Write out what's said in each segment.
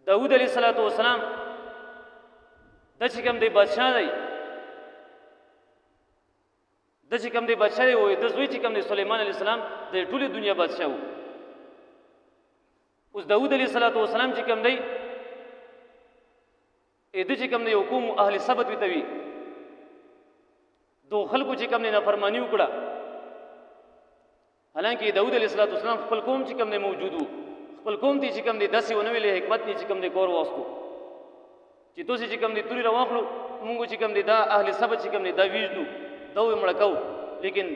داود علیه السلام دا چې کوم دی بادشاه دی، دا چې کوم دی بادشاه دی و د زوی چې کوم دی سلیمان علیه السلام د ټولې دنیا بادشاه و. اوس داود علیه السلام چې کوم دی د چې کوم دی حکوم اهل سبت وي توي دو خلکو چې کوم دی نافرمانی وکړه، حالانکه داود علیه السلام خپل قوم چې کوم دی موجود و، خپل قوم ته چې کوم دی داسې ونه ویلې حکمت نه چې کوم دی کور واستو چې تاسو چې کوم دی توري راواخلو مونږ چې کوم دی دا اهل سبت چې کوم دی دا ویژنو دا وې مړ کو، لیکن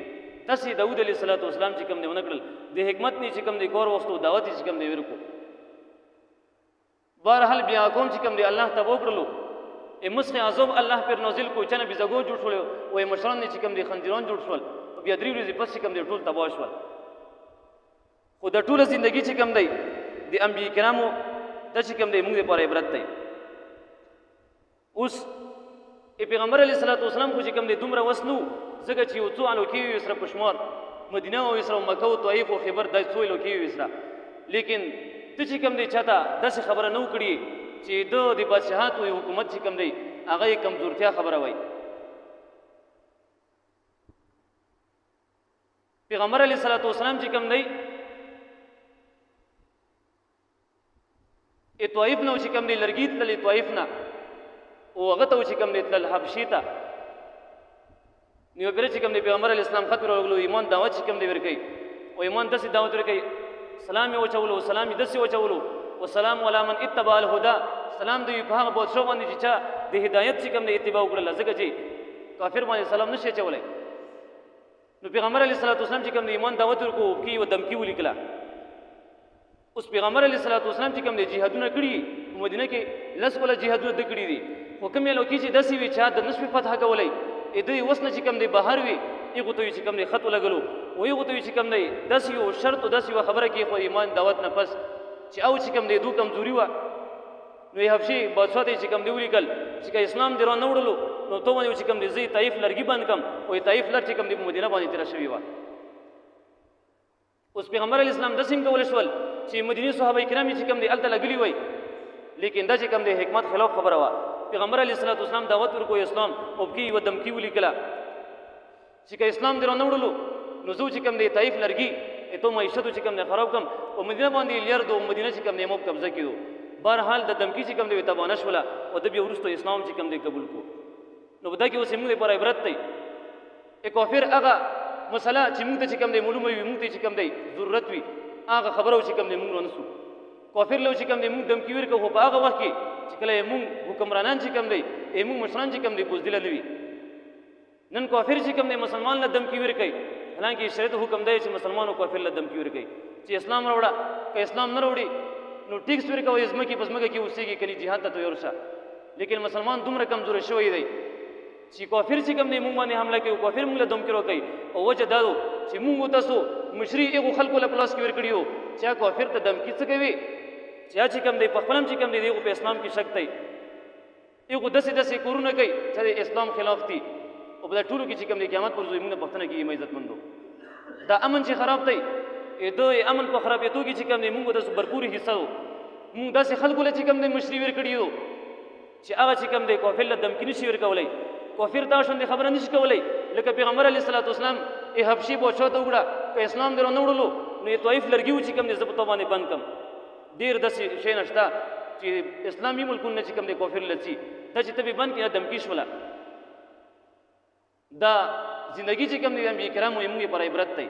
تاسو داود علیه السلام چې کوم دی ونه کړل د حکمت نه چې کوم دی کور واستو دعوت چې کوم دی ورکو. بهرحال بیا کوم چې کوم دی الله تبو کړلو مسخ عذاب الله پر نازل کو چې نه بزګو جوړ شول او مشران چې کوم دی خندیران جوړ شول بیا درې ورځې پس چې کوم دی ټول تباہ شول. خو د ټوله زندگی چې کوم دی د انبیاء کرامو د چې کوم دی موږ لپاره عبرت دی. اوس پیغمبر علیه السلام خو چې کوم دی دومره وسنو ځکه چې یو څو الوکي وسره پښمار مدینه او اسره مکه او طائف او خیبر د څو الوکي وسره، لیکن ته چې کوم دی چاته داسې خبره نه وکړي چې د بادشاهت او حکومت چې کوم دی هغه کمزورتیا خبره وای. پیغمبر علیه السلام چې کوم دی طائف نه چې کوم دی لرګي تللی طائف نه او هغه ته چې کوم دی تل حبشې ته نیو چې کوم دی پیغمبر علیه السلام خط ورغلو ایمان دعوت چې کوم دی ورکوي او ایمان داسې دعوت ورکوي سلام یې وچولو سلام یې داسې وچولو وسلام علی من اتبع الهدى سلام دی په هغه بادشاه باندې چې چا د هدایت چې کوم دی اتباع وکړله ځکه چې کافر باندې سلام نشي اچولی. نو پیغمبر علیه السلام چې کوم دی ایمان دعوت ورکو کې یو دمکي ولیکله. اوس پیغمبر علیه السلام چې کوم دی جهادونه کړي په مدینه کې لس ولا جهادونه د کړي دي، خو کوم یو کې چې داسې وي چې د نشوي فتح کولی دوی اوس نه چې کوم دی بهر وي هغو ته چې کوم دی خط ولګلو او هغو ته چې کوم دی داسې یو شرط او داسې یوه خبره کې خو ایمان دعوت نه پس چې او چې کوم دی دو کمزوري وه نو یې حبشي بادشاه ته چې کوم دی ولیکل چې که اسلام دې رانه وړلو نو ته باندې چې کوم دی زه طایف لرګي بند کړم او طایف لر چې کوم دی په مدینه باندې تېره شوې وه. اوس پیغمبر علیه السلام داسې هم کولی شول چې مدینې صحابه کرام چې کوم دی هلته لګلي وای، لیکن دا چې کوم دی حکمت خلاف خبره وه. پیغمبر علیه السلام دعوت ورکو اسلام او کې یوه دمکي ولیکله چې که اسلام دې رانه وړلو نو زه چې کوم دی طایف لرګي تو معیشت چې کوم دی خراب کړم او مدینه باندې لیرد او مدینه چې کوم دی موږ قبضه کړو. بهرحال د دمکي چې کوم دی تباه نه شوله او د بیا وروسته اسلام چې کوم دی قبول کړو. نو په دا کې اوس موږ لپاره عبرت دی. کافر هغه مسله چې موږ ته چې کوم دی معلومه وي موږ ته چې کوم دی ضرورت وي هغه خبره چې کوم دی موږ رانسو. کافر له چې کوم دی موږ دمکي ورکړو خو په هغه وخت کې چې کله موږ حکمرانان چې کوم دی موږ مشران چې کوم دی بزدله نه وي. نن کافر چې کوم دی مسلمان له دمکي ورکوي، حالانکه شریعت حکم دی چې مسلمان او کافر له دمکي ورکوي چې اسلام راوړه که اسلام نه راوړي نو ټیکس ورکوي ځمکې په ځمکه کې اوسېږي کلي جهاد ته تیار شه. لیکن مسلمان دومره کمزوری شوی دی چې کافر چې کوم دی موږ باندې حمله کوي او کافر موږ له دمکي راکوي او وجه دا ده چې موږ تاسو مشري هغو خلکو له پلاس کې ورکړي وو چې کافر ته دمکي څه کوي چې کوم دی په خپل هم چې کوم دی هغو په اسلام کې شک دی هغو داسې کورونه کوي چې د اسلام خلاف دي او په دا ټولو کې چې کوم دی قیامت پر زوی موږ نه پوښتنه کېږي عزتمندو. دا امن چې خراب دی د امن په خرابېدو کې چې کوم دی موږ داسې برپورې حصه وو موږ داسې خلکو له چې کوم دی مشري ورکړي وو چې هغه چې کوم دی کافر له دمکي نشي ورکولی، کافر دا شونې خبره نشي کولی. لکه پیغمبر علیه السلام حبشي بادشاه ته وکړه که اسلام دې رانه وړلو نو یې طایف لرګي و چې کوم دی زه په تا باندې بند کړم. ډېر داسې شی نشته چې اسلامي ملکونه چې کوم دی کافر لڅي دا چې ته به بند کړې دمکي شوله. دا زندگی چې کوم دی انبیاء کرامو یې موږ لپاره عبرت دی.